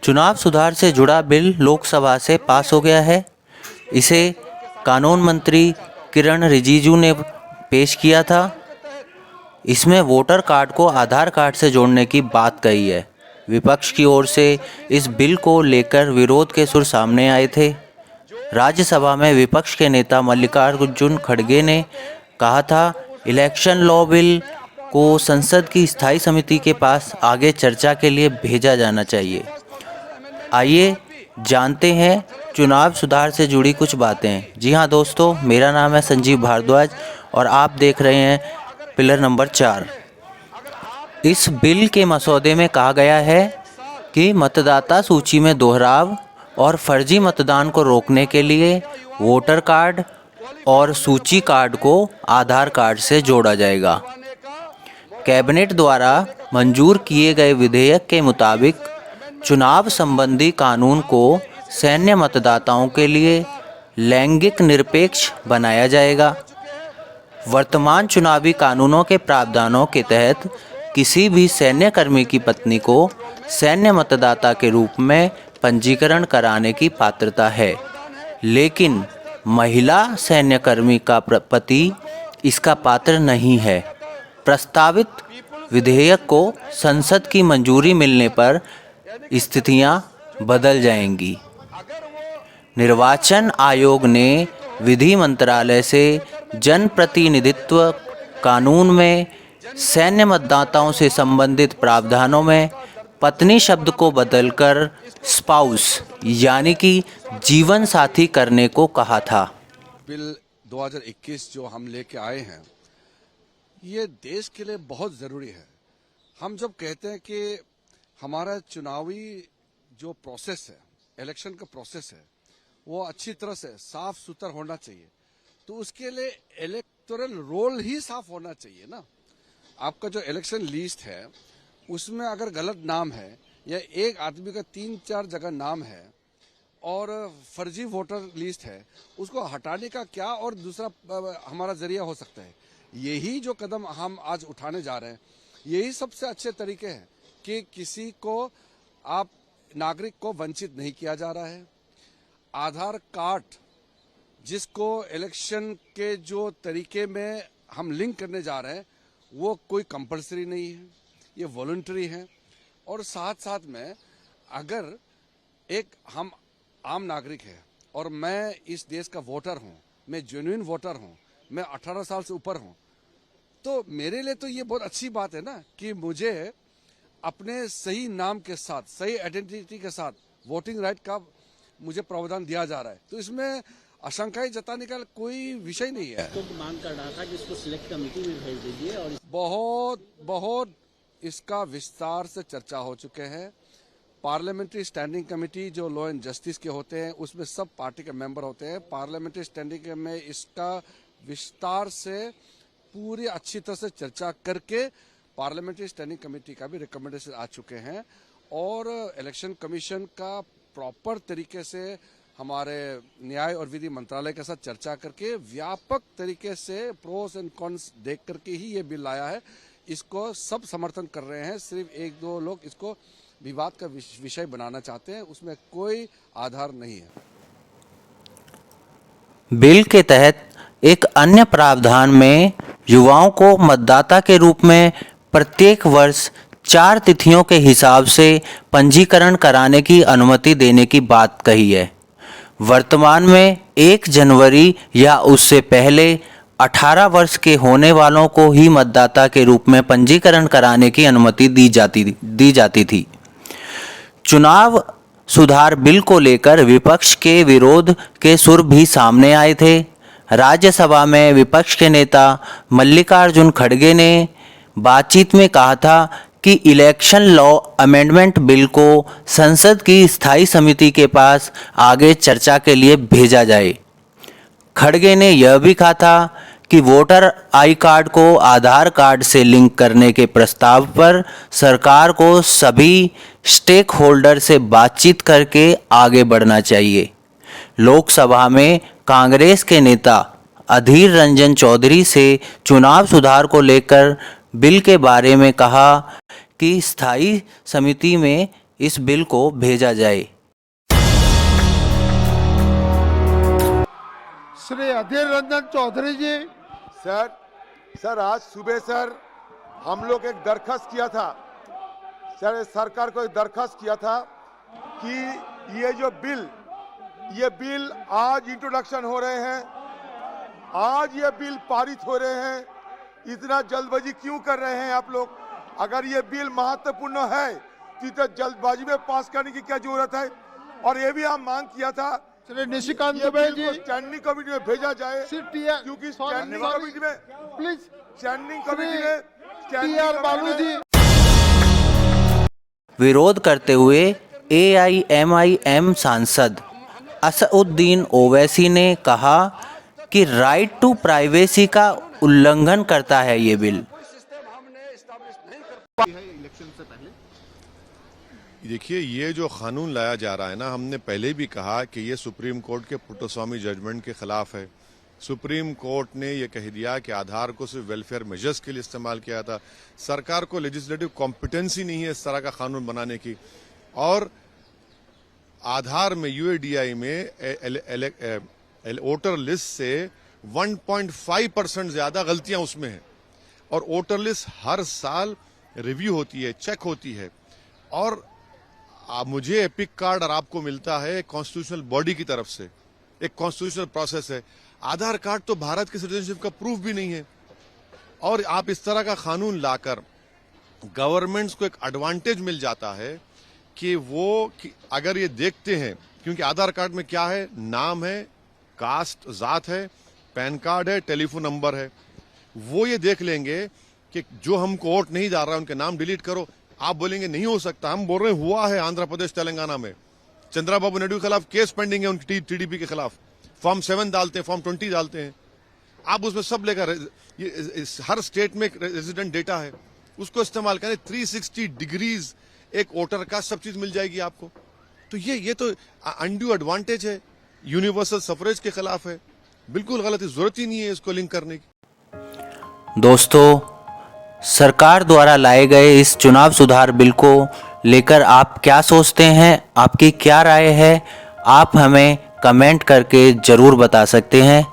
चुनाव सुधार से जुड़ा बिल लोकसभा से पास हो गया है। इसे कानून मंत्री किरण रिजिजू ने पेश किया था। इसमें वोटर कार्ड को आधार कार्ड से जोड़ने की बात कही है। विपक्ष की ओर से इस बिल को लेकर विरोध के सुर सामने आए थे। राज्यसभा में विपक्ष के नेता मल्लिकार्जुन खड़गे ने कहा था, इलेक्शन लॉ बिल को संसद की स्थायी समिति के पास आगे चर्चा के लिए भेजा जाना चाहिए। आइए जानते हैं चुनाव सुधार से जुड़ी कुछ बातें। जी हाँ दोस्तों, मेरा नाम है संजीव भारद्वाज और आप देख रहे हैं पिलर नंबर 4। इस बिल के मसौदे में कहा गया है कि मतदाता सूची में दोहराव और फर्जी मतदान को रोकने के लिए वोटर कार्ड और सूची कार्ड को आधार कार्ड से जोड़ा जाएगा। कैबिनेट द्वारा मंजूर किए गए विधेयक के मुताबिक चुनाव संबंधी कानून को सैन्य मतदाताओं के लिए लैंगिक निरपेक्ष बनाया जाएगा। वर्तमान चुनावी कानूनों के प्रावधानों के तहत किसी भी सैन्य कर्मी की पत्नी को सैन्य मतदाता के रूप में पंजीकरण कराने की पात्रता है, लेकिन महिला सैन्य कर्मी का पति इसका पात्र नहीं है। प्रस्तावित विधेयक को संसद की मंजूरी मिलने पर स्थितियां बदल जाएंगी। निर्वाचन आयोग ने विधि मंत्रालय से जनप्रतिनिधित्व कानून में सैन्य मतदाताओं से संबंधित प्रावधानों में पत्नी शब्द को बदलकर स्पाउस यानी कि जीवन साथी करने को कहा था। बिल 2021 जो हम लेके आए हैं, ये देश के लिए बहुत जरूरी है। हम जब कहते हैं कि हमारा चुनावी जो प्रोसेस है, इलेक्शन का प्रोसेस है, वो अच्छी तरह से साफ सुथरा होना चाहिए, तो उसके लिए इलेक्टोरल रोल ही साफ होना चाहिए ना। आपका जो इलेक्शन लिस्ट है उसमें अगर गलत नाम है या एक आदमी का 3-4 जगह नाम है और फर्जी वोटर लिस्ट है, उसको हटाने का क्या और दूसरा हमारा जरिया हो सकता है। यही जो कदम हम आज उठाने जा रहे हैं, यही सबसे अच्छे तरीके हैं कि किसी को आप नागरिक को वंचित नहीं किया जा रहा है। आधार कार्ड जिसको इलेक्शन के जो तरीके में हम लिंक करने जा रहे हैं, वो कोई कंपलसरी नहीं है, ये वॉलंटरी है। और साथ साथ में अगर एक हम आम नागरिक है और मैं इस देश का वोटर हूँ, मैं जेन्युइन वोटर हूँ, मैं 18 साल से ऊपर हूँ, तो मेरे लिए तो ये बहुत अच्छी बात है ना कि मुझे अपने सही नाम के साथ, सही आइडेंटिटी के साथ वोटिंग राइट का मुझे प्रावधान दिया जा रहा है। तो इसमें आशंकाएं जताने का कोई विषय नहीं है। तो मांग कर रहा था कि इसको सिलेक्ट कमेटी में भेज दीजिए और बहुत इसका विस्तार से चर्चा हो चुके हैं। पार्लियामेंट्री स्टैंडिंग कमेटी जो लॉ एंड जस्टिस के होते हैं, उसमें सब पार्टी के मेंबर होते हैं। पार्लियामेंट्री स्टैंडिंग में इसका विस्तार से पूरी अच्छी तरह से चर्चा करके पार्लियामेंट्री स्टैंडिंग कमेटी का भी रिकमेंडेशन आ चुके हैं और इलेक्शन कमीशन का प्रॉपर तरीके से हमारे न्याय और विधि मंत्रालय के साथ चर्चा करके व्यापक तरीके से प्रोस एंड कॉन्स देख करके ही ये बिल आया है। इसको सब समर्थन कर रहे हैं, सिर्फ 1-2 लोग इसको विवाद का विषय बनाना चाहते हैं, उसमें कोई आधार नहीं है। बिल के तहत एक अन्य प्रावधान में युवाओं को मतदाता के रूप में प्रत्येक वर्ष 4 तिथियों के हिसाब से पंजीकरण कराने की अनुमति देने की बात कही है। वर्तमान में 1 जनवरी या उससे पहले 18 वर्ष के होने वालों को ही मतदाता के रूप में पंजीकरण कराने की अनुमति दी जाती थी। चुनाव सुधार बिल को लेकर विपक्ष के विरोध के सुर भी सामने आए थे। राज्यसभा में विपक्ष के नेता मल्लिकार्जुन खड़गे ने बातचीत में कहा था कि इलेक्शन लॉ अमेंडमेंट बिल को संसद की स्थायी समिति के पास आगे चर्चा के लिए भेजा जाए। खड़गे ने यह भी कहा था कि वोटर आई कार्ड को आधार कार्ड से लिंक करने के प्रस्ताव पर सरकार को सभी स्टेक होल्डर से बातचीत करके आगे बढ़ना चाहिए। लोकसभा में कांग्रेस के नेता अधीर रंजन चौधरी से चुनाव सुधार को लेकर बिल के बारे में कहा कि स्थायी समिति में इस बिल को भेजा जाए। श्री अधीर रंजन चौधरी जी। सर आज सुबह सर हम लोग एक दरखास्त किया था सर, सरकार को एक दरखास्त किया था कि ये बिल आज इंट्रोडक्शन हो रहे हैं, आज ये बिल पारित हो रहे हैं, इतना जल्दबाजी क्यों कर रहे हैं आप लोग? अगर ये बिल महत्वपूर्ण है तो इतना जल्दबाजी में पास करने की क्या जरूरत है? और ये भी हम मांग किया था श्री निशिकांत दुबे जी, स्टैंडिंग कमेटी में भेजा जाए, क्योंकि स्टैंडिंग कमेटी में प्लीज स्टैंडिंग कमेटी में टी.आर. बालू जी। विरोध करते हुए AIMIM सांसद असदुद्दीन ओवैसी ने कहा कि राइट टू प्राइवेसी का उल्लंघन करता है ये बिल। देखिए, ये जो कानून लाया जा रहा है ना, हमने पहले भी कहा कि ये सुप्रीम कोर्ट के पुट्टस्वामी जजमेंट के खिलाफ है। सुप्रीम कोर्ट ने ये कह दिया कि आधार को सिर्फ वेलफेयर मेजर्स के लिए इस्तेमाल किया था। सरकार को लेजिस्लेटिव कॉम्पिटेंसी नहीं है इस तरह का कानून बनाने की। और आधार में UIDAI में वोटर लिस्ट से 1.5% ज्यादा गलतियां उसमें हैं। और वोटर लिस्ट हर साल रिव्यू होती है, चेक होती है। और मुझे एपिक कार्ड और आपको मिलता है कॉन्स्टिट्यूशनल बॉडी की तरफ से, एक कॉन्स्टिट्यूशनल प्रोसेस है। आधार कार्ड तो भारत के सिटीजनशिप का प्रूफ भी नहीं है। और आप इस तरह का कानून लाकर गवर्नमेंट्स को एक एडवांटेज मिल जाता है कि अगर ये देखते हैं, क्योंकि आधार कार्ड में क्या है, नाम है, कास्ट जात है, पैन कार्ड है, टेलीफोन नंबर है, वो ये देख लेंगे कि जो हमको वोट नहीं डाल रहा है उनके नाम डिलीट करो। आप बोलेंगे नहीं हो सकता, हम बोल रहे हैं हुआ है। आंध्र प्रदेश तेलंगाना में चंद्रबाबू नायडू के खिलाफ केस पेंडिंग है, उनकी TDP के खिलाफ। फॉर्म 7 डालते हैं, फॉर्म 20 डालते हैं, आप उसमें सब लेकर हर स्टेट में एक रेजिडेंट डेटा है, उसको इस्तेमाल करें। 360 डिग्रीज एक वोटर का सब चीज मिल जाएगी आपको। तो ये तो अनड्यू एडवांटेज है, यूनिवर्सल सफरेज के खिलाफ है, बिल्कुल गलत है, जरूरत ही नहीं है इसको लिंक करने की। दोस्तों, सरकार द्वारा लाए गए इस चुनाव सुधार बिल को लेकर आप क्या सोचते हैं, आपकी क्या राय है, आप हमें कमेंट करके ज़रूर बता सकते हैं।